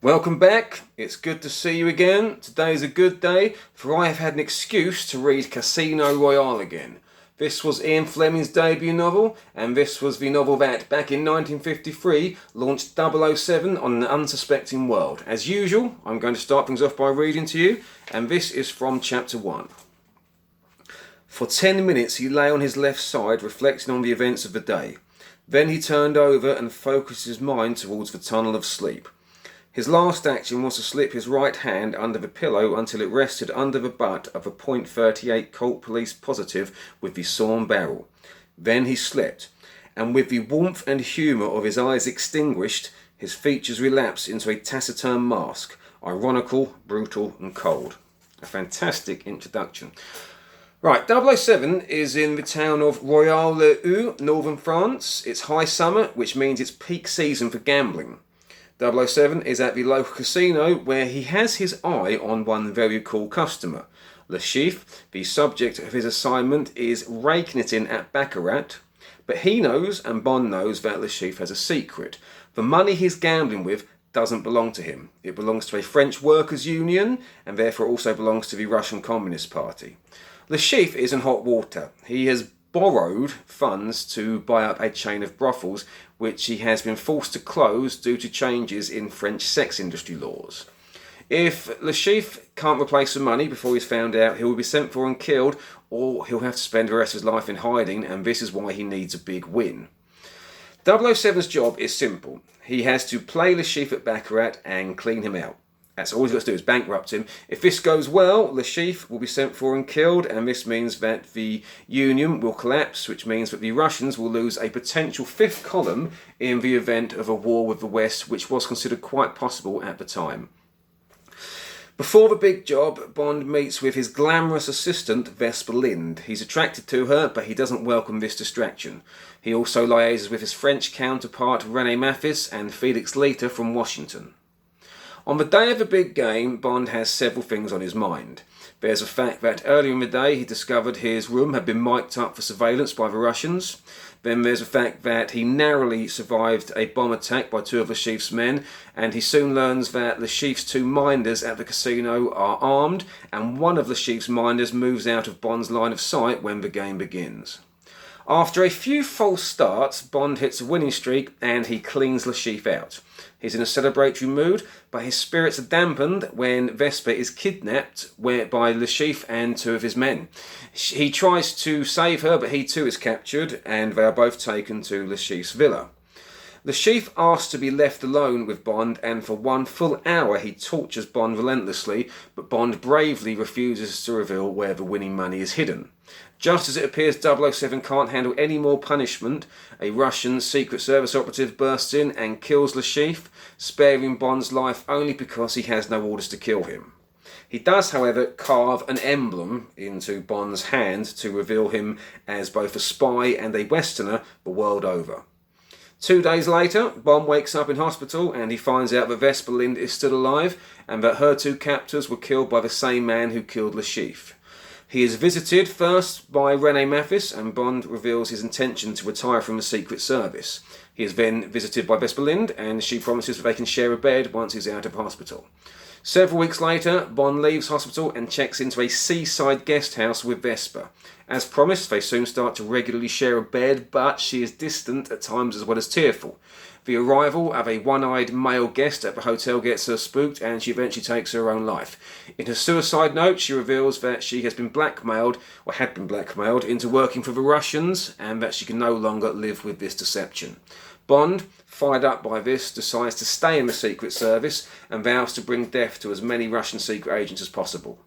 Welcome back. It's good to see you again. Today is a good day, for I have had an excuse to read Casino Royale again. This was Ian Fleming's debut novel, and this was the novel that, back in 1953, launched 007 on an unsuspecting world. As usual, I'm going to start things off by reading to you, and this is from chapter 1. For 10 minutes he lay on his left side, reflecting on the events of the day. Then he turned over and focused his mind towards the tunnel of sleep. His last action was to slip his right hand under the pillow until it rested under the butt of a .38 Colt Police Positive with the sawn barrel. Then he slept, and with the warmth and humour of his eyes extinguished, his features relapsed into a taciturn mask, ironical, brutal and cold. A fantastic introduction. Right, 007 is in the town of Royale-le-Heu, northern France. It's high summer, which means it's peak season for gambling. 007 is at the local casino where he has his eye on one very cool customer. Le Chiffre, the subject of his assignment, is raking it in at baccarat, but he knows and Bond knows that Le Chiffre has a secret. The money he's gambling with doesn't belong to him. It belongs to a French workers' union and therefore also belongs to the Russian Communist Party. Le Chiffre is in hot water. He has borrowed funds to buy up a chain of brothels which he has been forced to close due to changes in French sex industry laws. If Le Chiffre can't replace the money before he's found out, he will be sent for and killed, or he'll have to spend the rest of his life in hiding, and this is why he needs a big win. 007's job is simple. He has to play Le Chiffre at baccarat and clean him out. That's all he's got to do, is bankrupt him. If this goes well, Le Chiffre will be sent for and killed, and this means that the Union will collapse, which means that the Russians will lose a potential fifth column in the event of a war with the West, which was considered quite possible at the time. Before the big job, Bond meets with his glamorous assistant, Vesper Lynd. He's attracted to her, but he doesn't welcome this distraction. He also liaises with his French counterpart, René Mathis, and Felix Leiter from Washington. On the day of the big game, Bond has several things on his mind. There's the fact that earlier in the day he discovered his room had been mic'd up for surveillance by the Russians. Then there's the fact that he narrowly survived a bomb attack by two of Le Chiffre's men, and he soon learns that Le Chiffre's two minders at the casino are armed, and one of Le Chiffre's minders moves out of Bond's line of sight when the game begins. After a few false starts, Bond hits a winning streak and he cleans Le Chiffre out. He's in a celebratory mood, but his spirits are dampened when Vesper is kidnapped by Le Chiffre and two of his men. He tries to save her, but he too is captured, and they are both taken to Le Chiffre's villa. Le Chiffre asks to be left alone with Bond, and for 1 full hour he tortures Bond relentlessly, but Bond bravely refuses to reveal where the winning money is hidden. Just as it appears 007 can't handle any more punishment, a Russian Secret Service operative bursts in and kills Le Chiffre, sparing Bond's life only because he has no orders to kill him. He does, however, carve an emblem into Bond's hand to reveal him as both a spy and a Westerner the world over. 2 days later, Bond wakes up in hospital and he finds out that Vesper Lynd is still alive and that her two captors were killed by the same man who killed Le Chiffre. He is visited first by René Mathis, and Bond reveals his intention to retire from the Secret Service. He is then visited by Vesper Lynd, and she promises that they can share a bed once he's out of hospital. Several weeks later, Bond leaves hospital and checks into a seaside guest house with Vesper. As promised, they soon start to regularly share a bed, but she is distant at times as well as tearful. The arrival of a one-eyed male guest at the hotel gets her spooked, and she eventually takes her own life. In her suicide note, she reveals that she has been blackmailed, or had been blackmailed, into working for the Russians, and that she can no longer live with this deception. Bond, fired up by this, decides to stay in the Secret Service and vows to bring death to as many Russian secret agents as possible.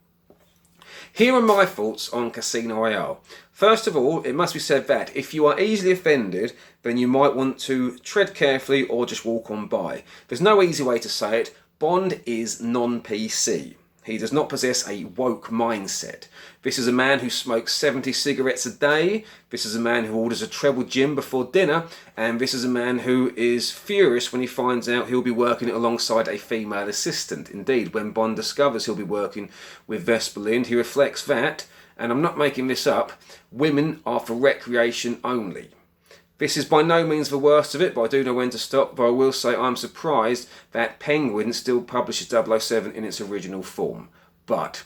Here are my thoughts on Casino Royale. First of all, it must be said that if you are easily offended, then you might want to tread carefully or just walk on by. There's no easy way to say it. Bond is non-PC. He does not possess a woke mindset. This is a man who smokes 70 cigarettes a day. This is a man who orders a treble gin before dinner. And this is a man who is furious when he finds out he'll be working alongside a female assistant. Indeed, when Bond discovers he'll be working with Vesper Lynd, he reflects that, and I'm not making this up, women are for recreation only. This is by no means the worst of it, but I do know when to stop. But I will say I'm surprised that Penguin still publishes 007 in its original form. But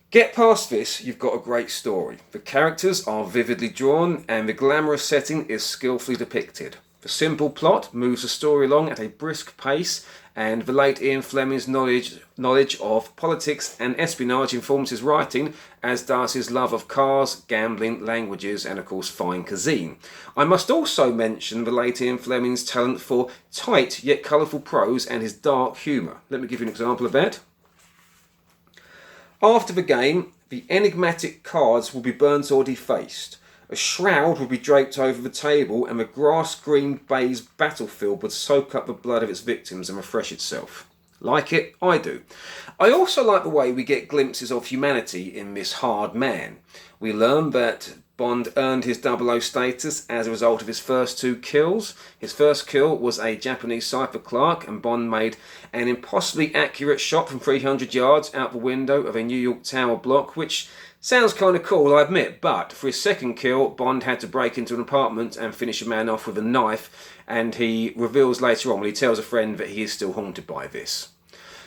get past this, you've got a great story. The characters are vividly drawn and the glamorous setting is skillfully depicted. The simple plot moves the story along at a brisk pace, and the late Ian Fleming's knowledge of politics and espionage informs his writing, as does his love of cars, gambling, languages, and of course fine cuisine. I must also mention the late Ian Fleming's talent for tight yet colourful prose and his dark humour. Let me give you an example of that. After the game, the enigmatic cards will be burnt or defaced. A shroud would be draped over the table and the grass-green baize battlefield would soak up the blood of its victims and refresh itself. Like it? I do. I also like the way we get glimpses of humanity in this hard man. We learn that Bond earned his 00 status as a result of his first 2 kills. His first kill was a Japanese cipher clerk, and Bond made an impossibly accurate shot from 300 yards out the window of a New York Tower block, which sounds kind of cool, I admit, but for his second kill, Bond had to break into an apartment and finish a man off with a knife, and he reveals later on when he tells a friend that he is still haunted by this.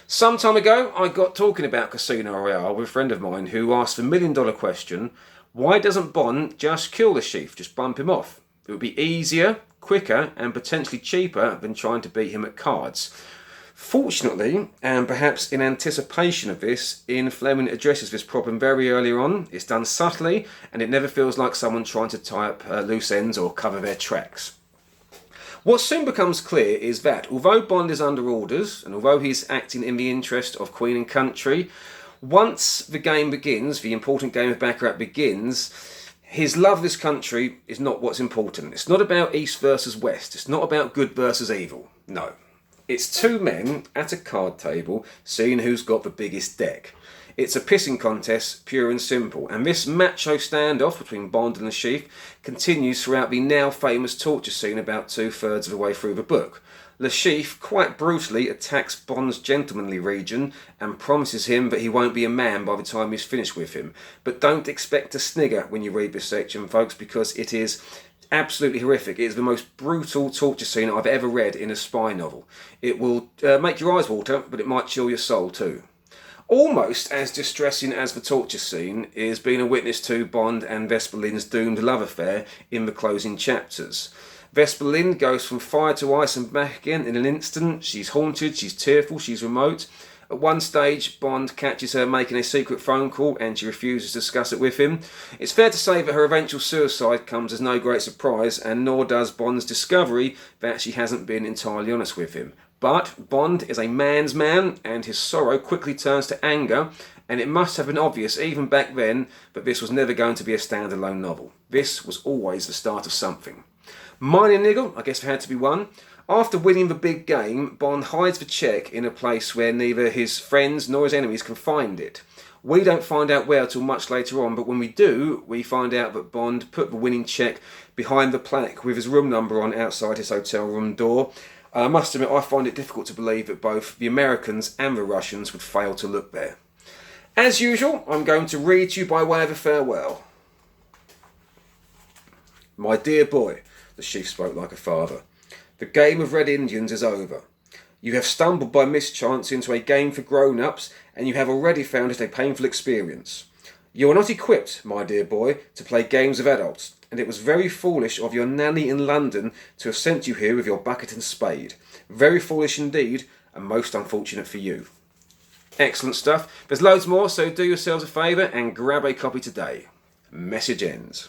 Some time ago, I got talking about Casino Royale with a friend of mine who asked the million-dollar question: why doesn't Bond just kill the chief, just bump him off? It would be easier, quicker, and potentially cheaper than trying to beat him at cards. Fortunately, and perhaps in anticipation of this, Ian Fleming addresses this problem very early on. It's done subtly, and it never feels like someone trying to tie up loose ends or cover their tracks. What soon becomes clear is that, although Bond is under orders, and although he's acting in the interest of Queen and country, once the game begins, the important game of Baccarat begins, his love of this country is not what's important. It's not about East versus West. It's not about good versus evil. No. It's 2 men at a card table seeing who's got the biggest deck. It's a pissing contest, pure and simple, and this macho standoff between Bond and the Chief continues throughout the now famous torture scene about 2/3 of the way through the book. Le Chiffre quite brutally attacks Bond's gentlemanly region and promises him that he won't be a man by the time he's finished with him. But don't expect to snigger when you read this section, folks, because it is absolutely horrific. It is the most brutal torture scene I've ever read in a spy novel. It will make your eyes water, but it might chill your soul too. Almost as distressing as the torture scene is being a witness to Bond and Vesper Lynd's doomed love affair in the closing chapters. Vesper Lynd goes from fire to ice and back again in an instant. She's haunted, she's tearful, she's remote. At one stage, Bond catches her making a secret phone call and she refuses to discuss it with him. It's fair to say that her eventual suicide comes as no great surprise, and nor does Bond's discovery that she hasn't been entirely honest with him. But Bond is a man's man, and his sorrow quickly turns to anger, and it must have been obvious even back then that this was never going to be a standalone novel. This was always the start of something. Minor niggle, I guess there had to be one. After winning the big game, Bond hides the cheque in a place where neither his friends nor his enemies can find it. We don't find out where till much later on, but when we do, we find out that Bond put the winning cheque behind the plaque with his room number on outside his hotel room door. I must admit, I find it difficult to believe that both the Americans and the Russians would fail to look there. As usual, I'm going to read to you by way of a farewell. My dear boy, the chief spoke like a father, the game of Red Indians is over. You have stumbled by mischance into a game for grown-ups, and you have already found it a painful experience. You are not equipped, my dear boy, to play games of adults, and it was very foolish of your nanny in London to have sent you here with your bucket and spade. Very foolish indeed, and most unfortunate for you. Excellent stuff. There's loads more, so do yourselves a favour and grab a copy today. Message ends.